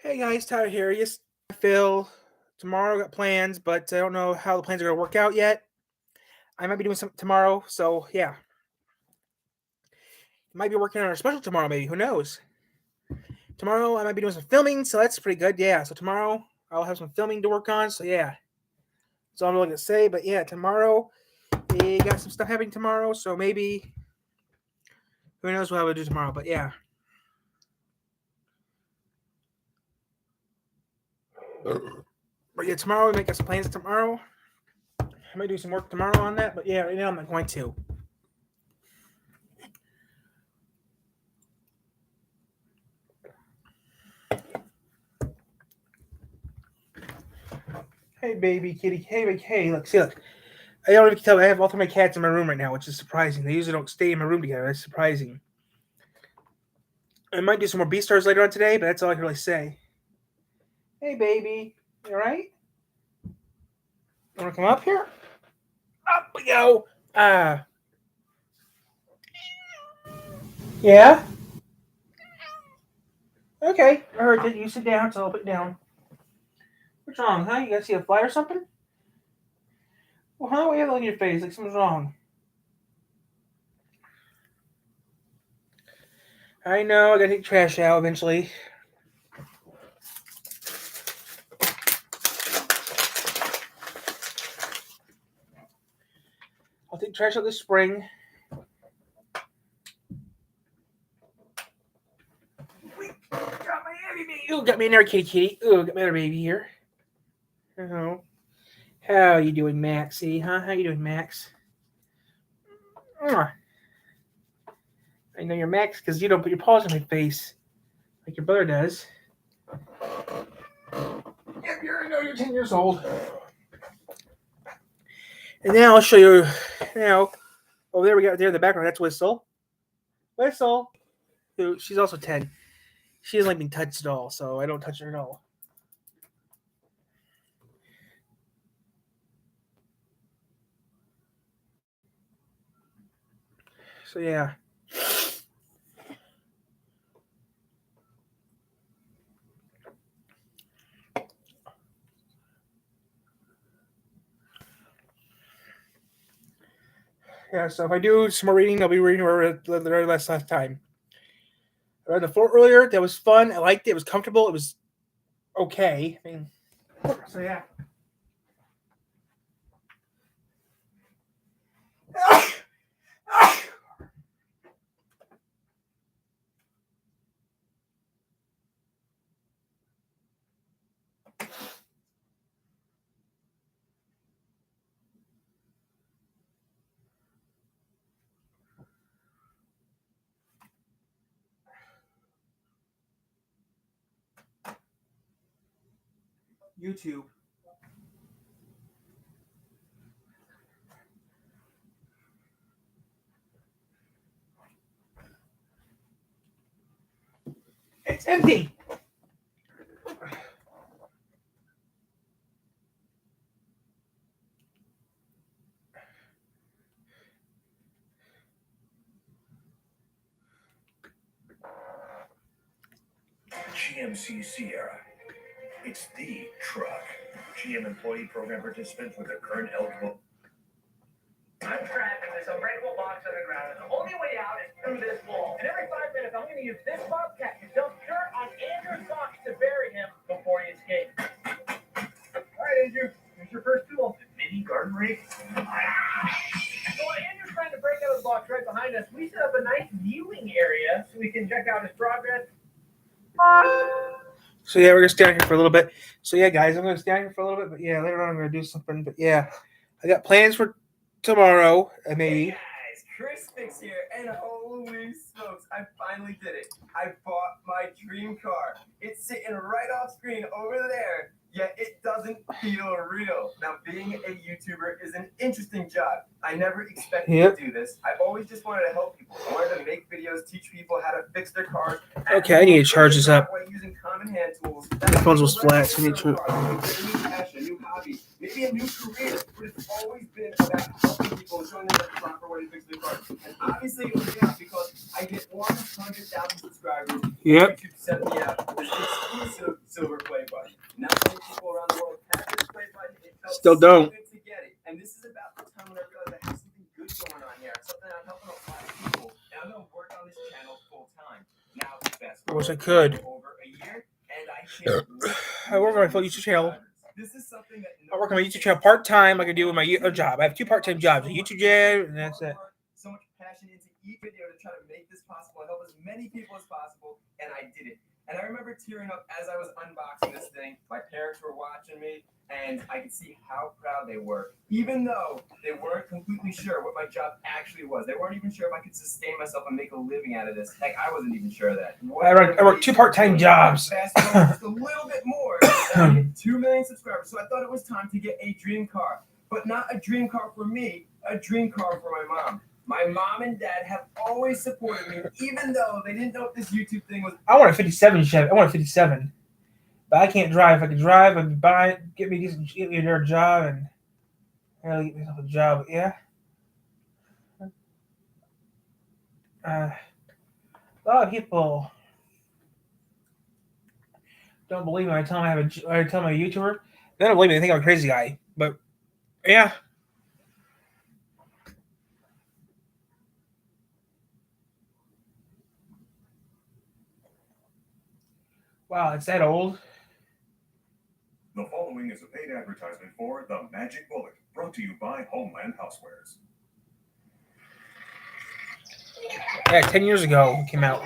Hey guys, Tyler here. Yes, Phil. Tomorrow I got plans, but I don't know how the plans are gonna work out yet. I might be doing something tomorrow, so yeah. Might be working on a special tomorrow, maybe. Who knows? Tomorrow I might be doing some filming, so that's pretty good. Yeah. So tomorrow I'll have some filming to work on. So yeah. That's all I'm really gonna say. But yeah, tomorrow we got some stuff happening tomorrow, so maybe who knows what I will do tomorrow. But yeah. But yeah, tomorrow we make us plans tomorrow. I might do some work tomorrow on that, but yeah, right now I'm not going to. Hey baby kitty. Hey, look, see look. I don't know if you can tell, but I have all three of my cats in my room right now, which is surprising. They usually don't stay in my room together. That's surprising. I might do some more Beastars later on today, but that's all I can really say. Hey, baby. You alright? You want to come up here? Up we go. Yeah? Okay. I heard it. You sit down, so I'll put it down. What's wrong, huh? You guys see a fly or something? Well, huh? What do you have on your face? Like something's wrong. I know. I gotta take the trash out eventually. I'll take the trash out this spring. Ooh, got me another kitty. Ooh, got my other baby here. Oh. How you doing, Maxie? Huh? How you doing, Max? Mwah. I know you're Max because you don't put your paws on my face like your brother does. Yep, you're 10 years old. And now I'll show you. Now, oh, there we go. There in the background. That's Whistle. Whistle. She's also 10. She doesn't like being touched at all, so I don't touch her at all. So yeah. Yeah, so if I do some more reading, I'll be reading the very last time. I read the floor earlier. That was fun. I liked it. It was comfortable. It was okay. I mean, so yeah. YouTube. It's empty. GMC Sierra. It's the truck. GM employee program participants with their current eligible. I'm trapped in this unbreakable box underground, and the only way out is through this wall. And every 5 minutes, I'm going to use this bobcat to dump dirt on Andrew's socks to bury him before he escapes. All right, Andrew, here's your first tool. The mini garden rake. So while Andrew's trying to break out of the box right behind us, we set up a nice viewing area so we can check out his progress. So yeah, we're gonna stand here for a little bit. So yeah, guys, I'm gonna stand here for a little bit. But yeah, later on I'm gonna do something. But yeah, I got plans for tomorrow. Maybe. Hey guys, Chris Fix here, and holy smokes, I finally did it. I bought my dream car. It's sitting right off screen over there, yet it doesn't feel real. Now, being a YouTuber is an interesting job. I never expected to do this. I've always just wanted to help people. I wanted to make videos, teach people how to fix their cars. Okay, I need to charge this up. Using common hand tools. My phone was flat, so I need to. A new passion, a new hobby, maybe a new career, but it's always been about helping people, showing them the proper way to fix their cars. And obviously it worked out because I get 100,000 subscribers. Yep. YouTube sent me out this exclusive silver play button. Not many people around the world have this play button. It felt Still don't. so good to get it. And this is about the time when I realized I have something good going on here. Something I'm helping a lot of people. And I'm going to work on this channel full time. Now, fast I wish I forward could. over a year, and I can't wait. I work on my full YouTube channel. This is something that I work on my YouTube channel part time, like I do with my other job. I have 2 part-time jobs: a YouTube channel, and that's it. So much passion into each video to try to make this possible and help as many people as possible, and I did it. And I remember tearing up as I was unboxing this thing. My parents were watching me, and I could see how proud they were, even though they weren't completely sure what my job actually was. They weren't even sure if I could sustain myself and make a living out of this. Heck, I wasn't even sure of that. I work 2 part-time jobs. Fast forward just a little bit more, and I hit 2 million subscribers. So I thought it was time to get a dream car, but not a dream car for me, a dream car for my mom. My mom and dad have always supported me, even though they didn't know if this YouTube thing was. I want a 57 Chevy. I want a 57, but I can't drive. If I could drive, I'd buy it, get me a job, and really get myself a job. Yeah. A lot of people don't believe me. I tell them I tell them I'm a YouTuber. They don't believe me. They think I'm a crazy guy. But yeah. Wow, it's that old. The following is a paid advertisement for The Magic Bullet, brought to you by Homeland Housewares. Yeah, 10 years ago it came out.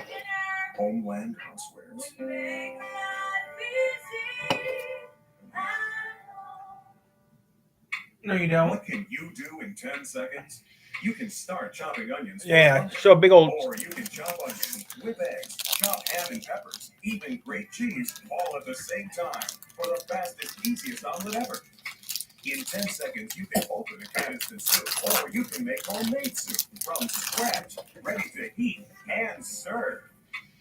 Homeland Housewares. No, you don't. What can you do in 10 seconds? You can start chopping onions. Yeah, show a big old. Or you can chop onions, whip eggs, chop ham and peppers, even grate cheese, all at the same time for the fastest, easiest omelet ever. In 10 seconds, you can open a can instant soup, or you can make homemade soup from scratch, ready to heat and serve.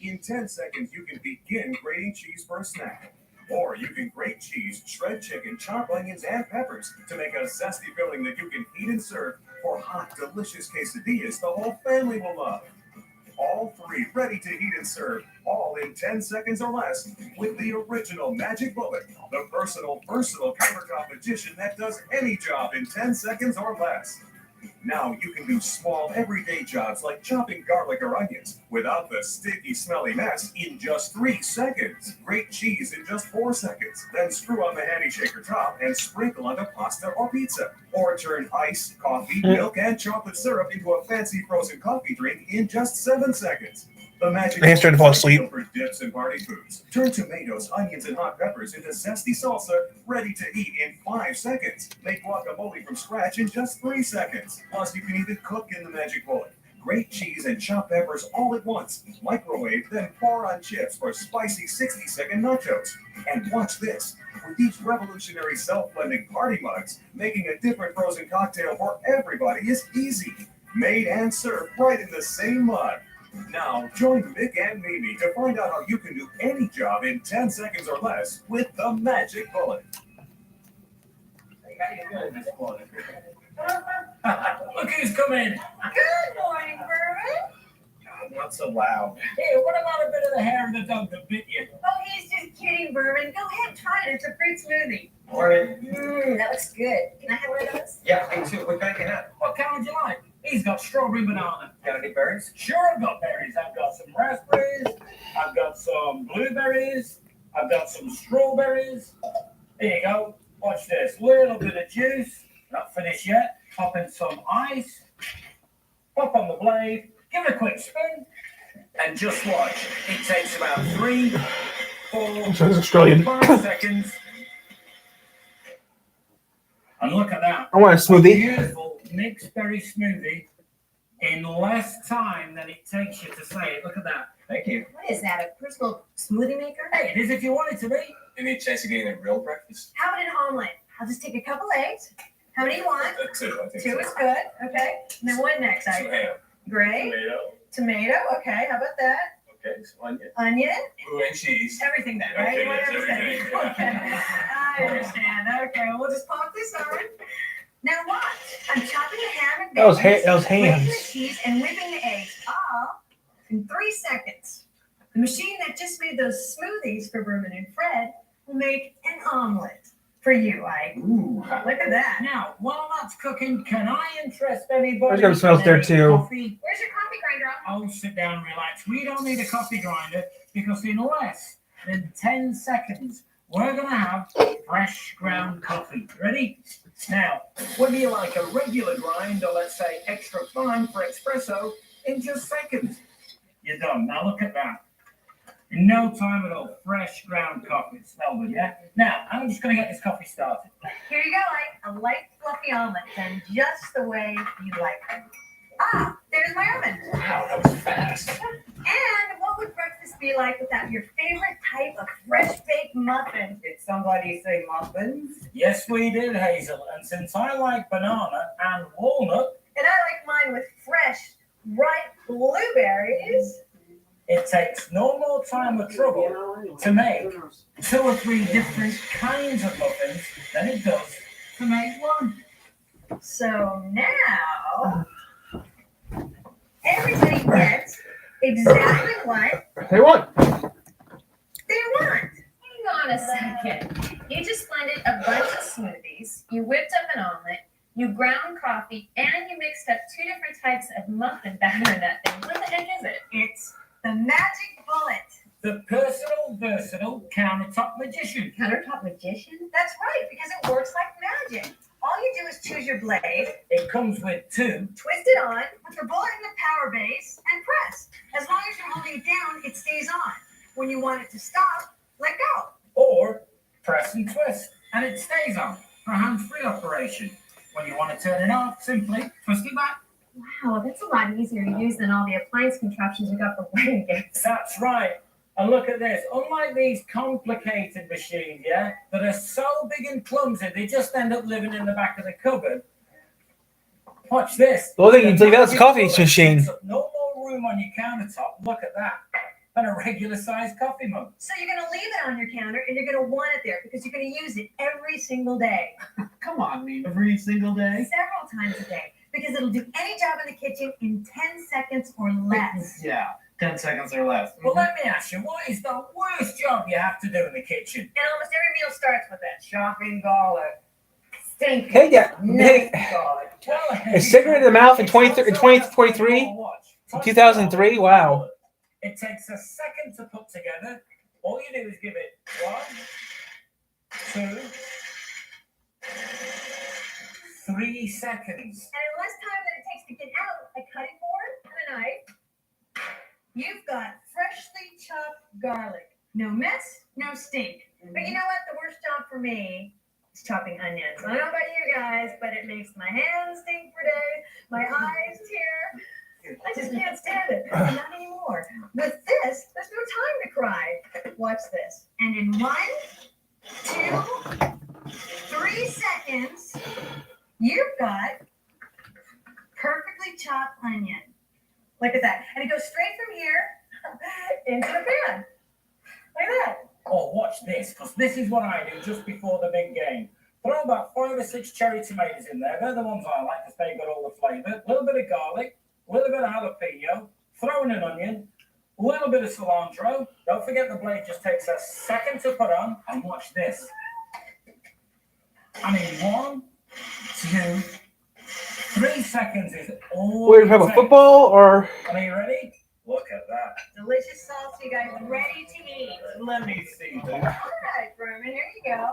In 10 seconds, you can begin grating cheese for a snack. Or you can grate cheese, shred chicken, chop onions, and peppers to make a zesty filling that you can heat and serve for hot, delicious quesadillas the whole family will love. All 3 ready to heat and serve, all in 10 seconds or less, with the original Magic Bullet, the versatile countertop magician that does any job in 10 seconds or less. Now you can do small, everyday jobs like chopping garlic or onions without the sticky, smelly mess in just 3 seconds. Grate cheese in just 4 seconds. Then screw on the handy shaker top and sprinkle onto pasta or pizza. Or turn ice, coffee, milk, and chocolate syrup into a fancy frozen coffee drink in just 7 seconds. The Magic Man, starting to fall asleep. for dips and party foods. Turn tomatoes, onions, and hot peppers into zesty salsa ready to eat in 5 seconds. Make guacamole from scratch in just 3 seconds. Plus, you can even cook in the Magic Bullet. Grate cheese and chopped peppers all at once. Microwave, then pour on chips for spicy 60-second nachos. And watch this. With these revolutionary self-blending party mugs, making a different frozen cocktail for everybody is easy. Made and served right in the same mug. Now, join Mick and Mimi to find out how you can do any job in 10 seconds or less with the Magic Bullet. Look who's coming. Good morning, Bourbon. Not so loud. Hey, what about a bit of the hair of the dog that bit you? Oh, he's just kidding, Bourbon. Go ahead, try it. It's a fruit smoothie. Morning. That looks good. Can I have one of those? Yeah, me too. What kind can I have? What kind would you like? He's got strawberry banana. Got any berries? Sure, I've got berries. I've got some raspberries. I've got some blueberries. I've got some strawberries. There you go. Watch this. Little bit of juice. Not finished yet. Pop in some ice. Pop on the blade. Give it a quick spin. And just watch. It takes about 3, 4, Sounds Australian. 5 seconds. And look at that. I want a smoothie. Beautiful mixed berry smoothie in less time than it takes you to say it. Look at that. Thank you. What is that, a personal smoothie maker? Hey, it is if you want it to be. Any chance of getting a real breakfast? How about an omelet? I'll just take a couple eggs. How many do you want? 2, I think. 2 is good. Okay. And then what next? Ham. Great. Tomato. Okay. How about that? Okay, so onion. Onion. Ooh, and cheese. Everything then, right? Okay, You want yes, everything. everything. Okay. I understand. Okay. We'll just pop this on. Now watch. I'm chopping the ham and That was bacon, that was grating hands. the cheese, and whipping the eggs all in 3 seconds. The machine that just made those smoothies for Berman and Fred will make an omelet for you, Ike. Ooh. Look at that. Now, while that's cooking, can I interest anybody? There's gonna be smells in there, any too. Coffee? Where's your coffee grinder? Oh, sit down, relax. We don't need a coffee grinder because in less than 10 seconds, we're going to have fresh ground coffee. Ready? Now, whether you like a regular grind or let's say extra fine for espresso, in just seconds, you're done. Now look at that. In no time at all, fresh ground coffee. Smell good, yeah? Now, I'm just going to get this coffee started. Here you go, Ike. A light, fluffy omelet done just the way you like them. Ah, there's my oven. Wow, that was fast. And what would breakfast be like without your favorite type of fresh baked muffin? Did somebody say muffins? Yes, we did, Hazel. And since I like banana and walnut, And I like mine with fresh, ripe blueberries. it takes no more time or trouble to make 2 or 3 different kinds of muffins than it does to make one. So now, everybody gets exactly what Hey, what? they want. Hang on a second. You just blended a bunch of smoothies, you whipped up an omelet, you ground coffee, and you mixed up 2 different types of muffin batter in that thing. What the heck is it? It's the magic bullet. The personal, versatile countertop magician. Countertop magician? That's right, because it works like magic. All you do is choose your blade, It comes with 2. twist it on, put your bullet in the power base, and press. As long as you're holding it down, it stays on. When you want it to stop, let go. Or press and twist, and it stays on for a hands-free operation. When you want to turn it off, simply twist it back. Wow, that's a lot easier to use than all the appliance contraptions we got for wedding gifts. That's right. And look at this. Unlike these complicated machines, yeah, that are so big and clumsy, they just end up living in the back of the cupboard. Watch this. The only thing you can take out is a coffee machine. No more room on your countertop. Look at that. Than a regular-sized coffee mug. So you're going to leave it on your counter, and you're going to want it there because you're going to use it every single day. Come on, me. Every single day. Several times a day. Because it'll do any job in the kitchen in 10 seconds or less. Yeah, 10 seconds or less. Well, let me ask you, what is the worst job you have to do in the kitchen? And almost every meal starts with that. Chopping garlic. Stinking. Hey, yeah. Hey, Garlic. Well, a cigarette in the mouth in 2023? 2003? Wow. It takes a second to put together. All you do is give it 1, 2, 3 seconds. And in less time than it takes to get out a cutting board and a knife, you've got freshly chopped garlic. No mess, no stink. But you know what? The worst job for me is chopping onions. I don't know about you guys, but it makes my hands stink for days, my eyes tear. I just can't stand it. Not anymore. With this, there's no time to cry. Watch this. And in 1, 2, 3 seconds, you've got perfectly chopped onion. Look at that. And it goes straight from here into the pan. Look at that. Oh, watch this, because this is what I do just before the big game. Throw about 5 or 6 cherry tomatoes in there. They're the ones I like because they've got all the flavour. A little bit of garlic, a little bit of jalapeno, throw in an onion, a little bit of cilantro. Don't forget the blade just takes a second to put on. And watch this. I mean, 1, 2, 3 seconds is all. We're talking about football or Are you ready? Look at that. Delicious sauce, you guys. Ready to eat. Let me see that. All right, Berman, here you go.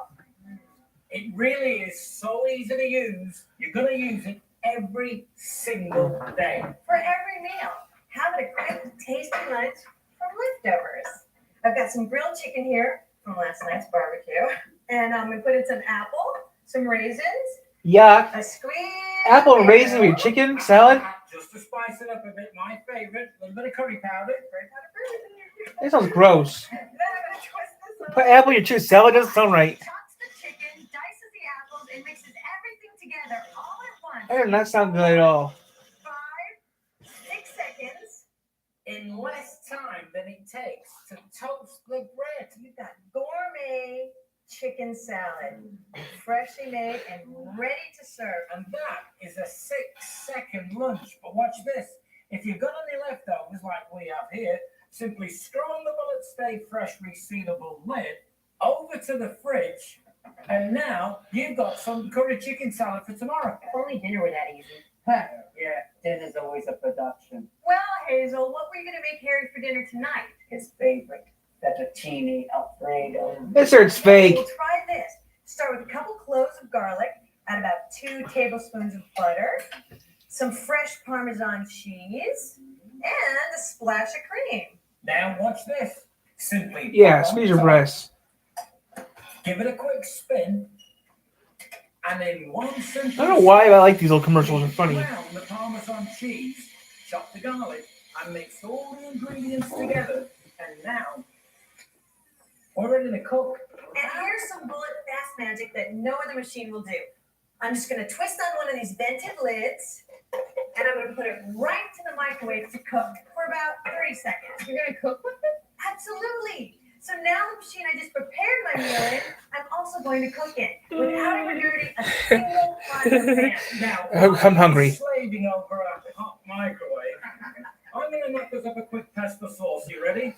It really is so easy to use. You're going to use it every single day. For every meal, have a quick, tasty lunch from leftovers. I've got some grilled chicken here from last night's barbecue. And I'm going to put in some apple, some raisins, yeah, a squeeze. apple and raisin with your chicken salad? Just to spice it up a bit, my favorite, a little bit of curry powder. That sounds gross. Then I'm going to twist this up. Put apple in your chicken salad doesn't sound right. Chops the chicken, dices the apples, and mixes everything together all at once. That does not sound good at all. 5, 6 seconds. In less time than it takes to toast the bread. You've got gourmet chicken salad, freshly made and ready to serve. And that is a 6-second lunch. But watch this. If you've got any leftovers like we have here, simply straw them Stay Fresh resealable lid over to the fridge, and now you've got some curry chicken salad for tomorrow. If only dinner were that easy. Yeah, dinner's always a production. Well, Hazel, what were you going to make Harry for dinner tonight? His favorite, fettuccine alfredo. This it's fake. We'll try this. Start with a couple cloves of garlic, add about 2 tablespoons of butter, some fresh Parmesan cheese, and a splash of cream. Now watch this. Simply Yeah, put on squeeze your top, breasts. Give it a quick spin, and in one simple I don't know why I like these little commercials. They're funny. brown the Parmesan cheese, chop the garlic, and mix all the ingredients together. And now we're ready to cook. And here's some bullet fast magic that no other machine will do. I'm just going to twist on one of these vented lids, and I'm going to put it right to the microwave to cook for about 30 seconds. You're gonna cook with it? Absolutely. So now the machine I just prepared my meal in, I'm also going to cook in without ever dirty a single pot of pan. Now, I'm hungry. Slaving over a hot microwave. I'm going to knock us up a quick pesto sauce. You ready?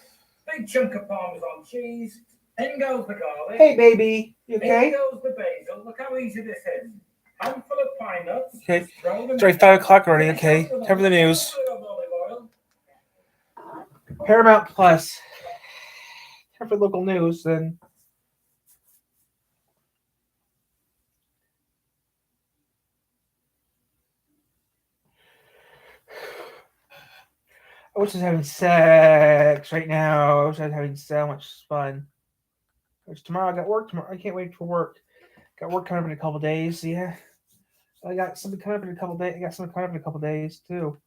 Big chunk of Parmesan cheese. In goes the garlic. Hey, baby. You okay? In goes the basil. Look how easy this is. Handful of pine nuts. Okay. Just throw them It's already in. 5 o'clock already. Okay. Time for the news. A little bit of olive oil. Paramount Plus. Time for local news, then. I wish I was having sex right now. I wish I was having so much fun. Which tomorrow I got work tomorrow. I can't wait for work. Got work coming up in a couple days. Yeah. I got something coming up in a couple days. I got something coming up in a couple days too.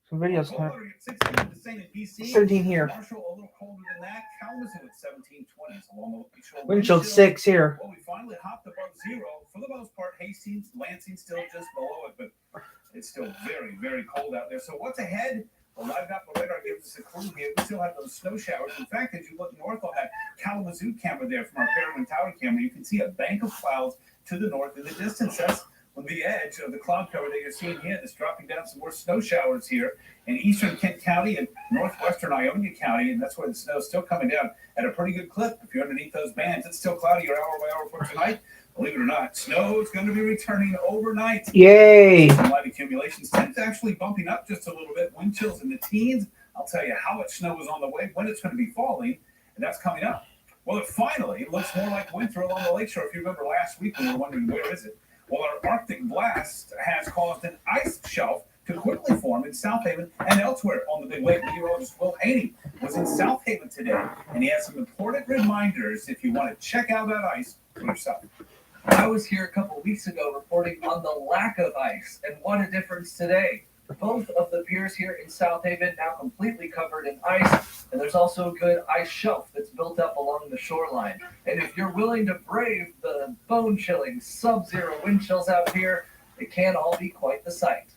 Some videos coming up. Colder at 16 to St. BC. 17 here. Marshall a little colder than that. Kalamazoo at 17, 20s along the Lakeshore. Wind chill 6 here. Well, we finally hopped above zero. For the most part, Hastings, Lansing still just below it, but it's still very, very cold out there. So what's ahead? Well, I've got the radar gives us a clue here. We still have those snow showers. In fact, as you look north on that Kalamazoo camera there from our Fairwind Tower camera, you can see a bank of clouds to the north in the distance. That's on the edge of the cloud cover that you're seeing here. That's dropping down some more snow showers here in eastern Kent County and northwestern Ionia County, and that's where the snow is still coming down at a pretty good clip. If you're underneath those bands, it's still cloudy hour by hour for tonight. Believe it or not, snow is going to be returning overnight. Yay! Some light accumulations. Temps actually bumping up just a little bit. Wind chills in the teens. I'll tell you how much snow is on the way, when it's going to be falling, and that's coming up. Well, it finally looks more like winter along the lakeshore. If you remember last week, we were wondering, where is it? Well, our Arctic blast has caused an ice shelf to quickly form in South Haven and elsewhere on the big lake. Meteorologist Will Haney was in South Haven today, and he has some important reminders if you want to check out that ice for yourself. I was here a couple of weeks ago reporting on the lack of ice, and what a difference today. Both of the piers here in South Haven now completely covered in ice, and there's also a good ice shelf that's built up along the shoreline. And if you're willing to brave the bone-chilling sub-zero wind chills out here, it can all be quite the sight.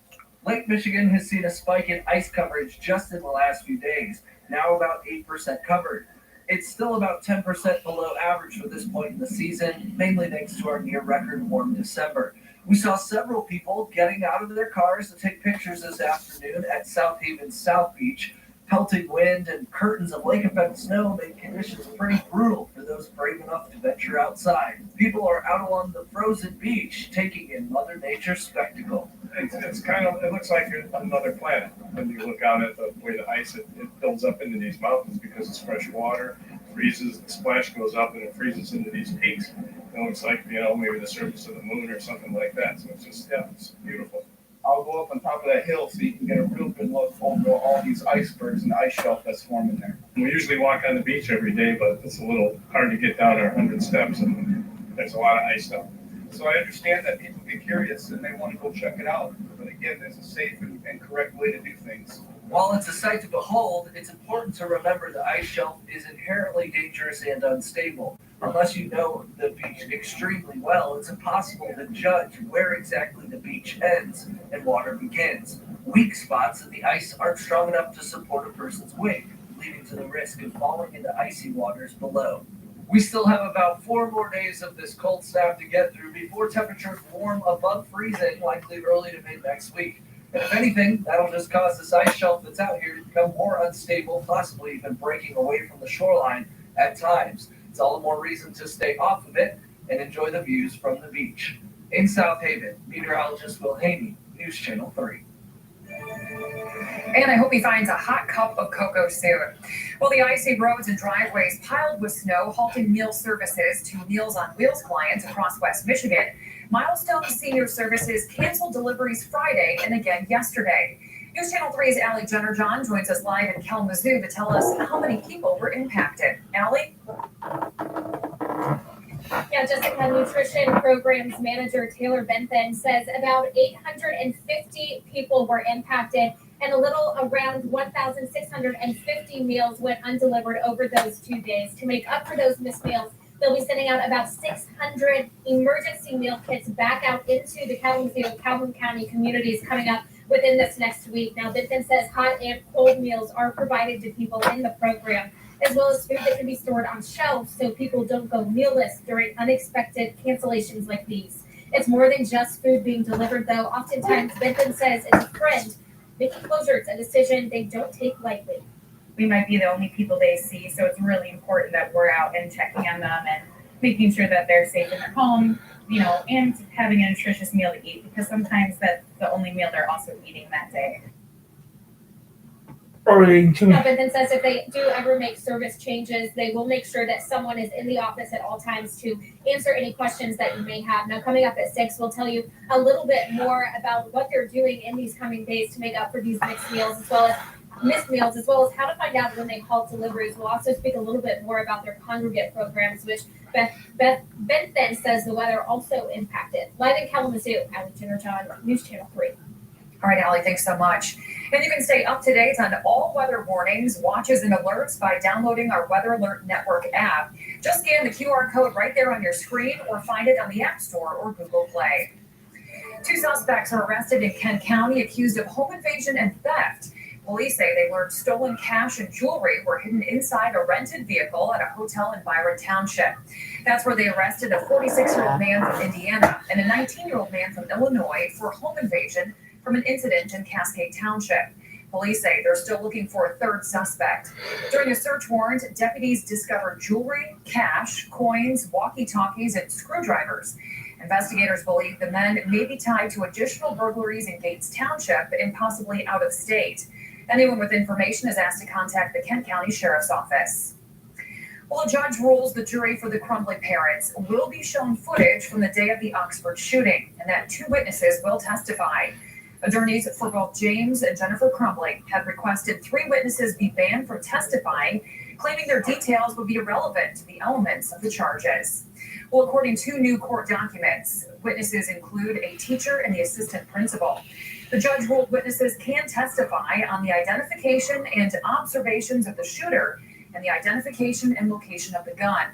Lake Michigan has seen a spike in ice coverage just in the last few days, now about 8% covered. It's still about 10% below average for this point in the season, mainly thanks to our near-record warm December. We saw several people getting out of their cars to take pictures this afternoon at South Haven's South Beach. Pelting wind and curtains of lake-effect snow made conditions pretty brutal for those brave enough to venture outside. People are out along the frozen beach, taking in Mother Nature's spectacle. It's kind of, it looks like another planet when you look out at the way the ice, it builds up into these mountains because it's fresh water, freezes, the splash goes up and it freezes into these peaks. It looks like, maybe the surface of the moon or something like that. So it's just, it's beautiful. I'll go up on top of that hill so you can get a real good look over all these icebergs and ice shelf that's forming there. We usually walk on the beach every day, but it's a little hard to get down our 100 steps and there's a lot of ice down. So I understand that people get curious and they want to go check it out. But again, there's a safe and correct way to do things. While it's a sight to behold, it's important to remember the ice shelf is inherently dangerous and unstable. Unless you know the beach extremely well, it's impossible to judge where exactly the beach ends and water begins. Weak spots in the ice aren't strong enough to support a person's weight, leading to the risk of falling into icy waters below. We still have about 4 more days of this cold snap to get through before temperatures warm above freezing, likely early to mid next week. And if anything, that'll just cause this ice shelf that's out here to become more unstable, possibly even breaking away from the shoreline at times. It's all the more reason to stay off of it and enjoy the views from the beach. In South Haven, meteorologist Will Haney, News Channel 3. And I hope he finds a hot cup of cocoa soon. Well, the icy roads and driveways piled with snow halting meal services to Meals on Wheels clients across West Michigan. Milestone Senior Services canceled deliveries Friday and again yesterday. News Channel 3's Allie Jenner-John joins us live in Kalamazoo to tell us how many people were impacted. Allie? Yeah, Jessica, Nutrition Programs Manager Taylor Bentham says about 850 people were impacted and a little around 1,650 meals went undelivered over those 2 days. To make up for those missed meals, they'll be sending out about 600 emergency meal kits back out into the Kalamazoo and Calhoun County communities coming up within this next week. Now, Bentham says hot and cold meals are provided to people in the program, as well as food that can be stored on shelves so people don't go mealless during unexpected cancellations like these. It's more than just food being delivered, though. Oftentimes, Bentham says it's a friend. Making closures a decision they don't take lightly. We might be the only people they see, so it's really important that we're out and checking on them and making sure that they're safe in their home, and having a nutritious meal to eat, because sometimes that's the only meal they're also eating that day. Now, Bentham says if they do ever make service changes, they will make sure that someone is in the office at all times to answer any questions that you may have. Now, coming up at 6, we'll tell you a little bit more about what they're doing in these coming days to make up for these missed meals, as well as how to find out when they halt deliveries. We'll also speak a little bit more about their congregate programs, which Bentham says the weather also impacted. Live in Kalamazoo, Allie Jenner-John, News Channel 3. All right, Allie, thanks so much. And you can stay up to date on all weather warnings, watches, and alerts by downloading our Weather Alert Network app. Just scan the QR code right there on your screen or find it on the App Store or Google Play. 2 suspects are arrested in Kent County accused of home invasion and theft. Police say they learned stolen cash and jewelry were hidden inside a rented vehicle at a hotel in Byron Township. That's where they arrested a 46-year-old man from Indiana and a 19-year-old man from Illinois for home invasion from an incident in Cascade Township. Police say they're still looking for a third suspect. During a search warrant, deputies discovered jewelry, cash, coins, walkie-talkies, and screwdrivers. Investigators believe the men may be tied to additional burglaries in Gates Township and possibly out of state. Anyone with information is asked to contact the Kent County Sheriff's Office. Well, a judge rules the jury for the Crumbly parents will be shown footage from the day of the Oxford shooting, and that 2 witnesses will testify. Attorneys for both James and Jennifer Crumbly have requested 3 witnesses be banned from testifying, claiming their details would be irrelevant to the elements of the charges. Well, according to new court documents, witnesses include a teacher and the assistant principal. The judge ruled witnesses can testify on the identification and observations of the shooter and the identification and location of the gun.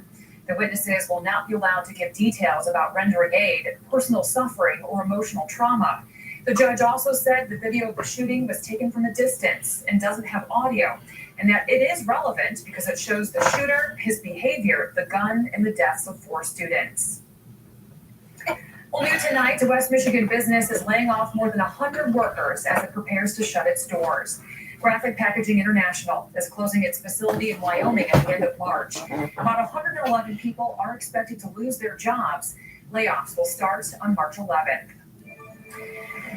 The witnesses will not be allowed to give details about rendering aid, personal suffering, or emotional trauma. The judge also said the video of the shooting was taken from a distance and doesn't have audio, and that it is relevant because it shows the shooter, his behavior, the gun, and the deaths of 4 students. Well, new tonight, a West Michigan business is laying off more than 100 workers as it prepares to shut its doors. Graphic Packaging International is closing its facility in Wyoming at the end of March. About 111 people are expected to lose their jobs. Layoffs will start on March 11th.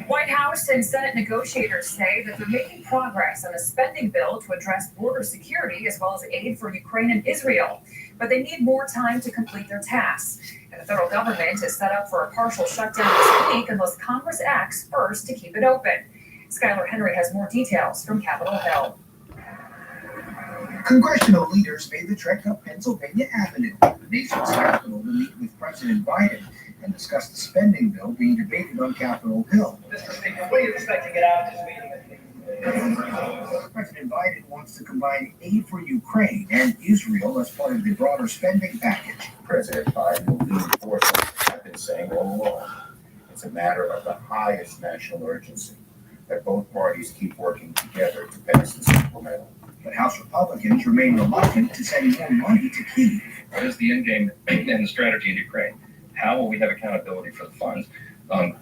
White House and Senate negotiators say that they're making progress on a spending bill to address border security as well as aid for Ukraine and Israel, but they need more time to complete their tasks. And the federal government is set up for a partial shutdown this week unless Congress acts first to keep it open. Skylar Henry has more details from Capitol Hill. Congressional leaders made the trek up Pennsylvania Avenue, the nation's capital, to meet with President Biden and discuss the spending bill being debated on Capitol Hill. Mr. Speaker, what do you expect to get out of this meeting? President Biden wants to combine aid for Ukraine and Israel as part of the broader spending package. President Biden will reinforce what I've been saying all along. It's a matter of the highest national urgency that both parties keep working together to pass the supplemental. But House Republicans remain reluctant to send more money to Kyiv. What is the end game and the strategy in Ukraine? How will we have accountability for the funds?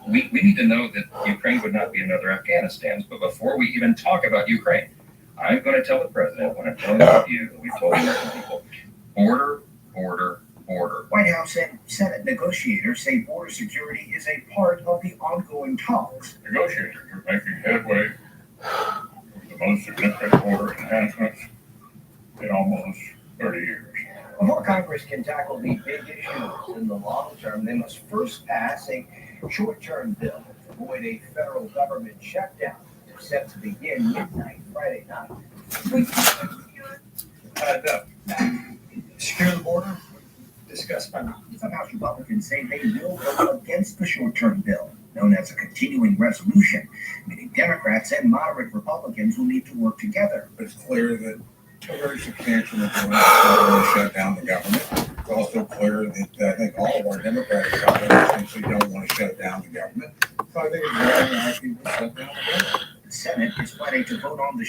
We need to know that Ukraine would not be another Afghanistan. But before we even talk about Ukraine, I'm going to tell the president what I'm telling you that we've told the American people. Order, order, order. White House and Senate negotiators say border security is a part of the ongoing talks. Negotiators are making headway with the most significant border enhancements in almost 30 years. Before Congress can tackle the big issues in the long term, they must first pass a short-term bill to avoid a federal government shutdown set to begin midnight Friday night. Secure the border? Discussed by now. Some House Republicans say they will vote against the short-term bill, known as a continuing resolution, meaning Democrats and moderate Republicans will need to work together. It's clear that a very substantial majority want to shut down the government. It's also clear that I think all of our Democratic colleagues essentially don't want to shut down the government. So I think it's very likely to shut down the government. The Senate is planning to vote on the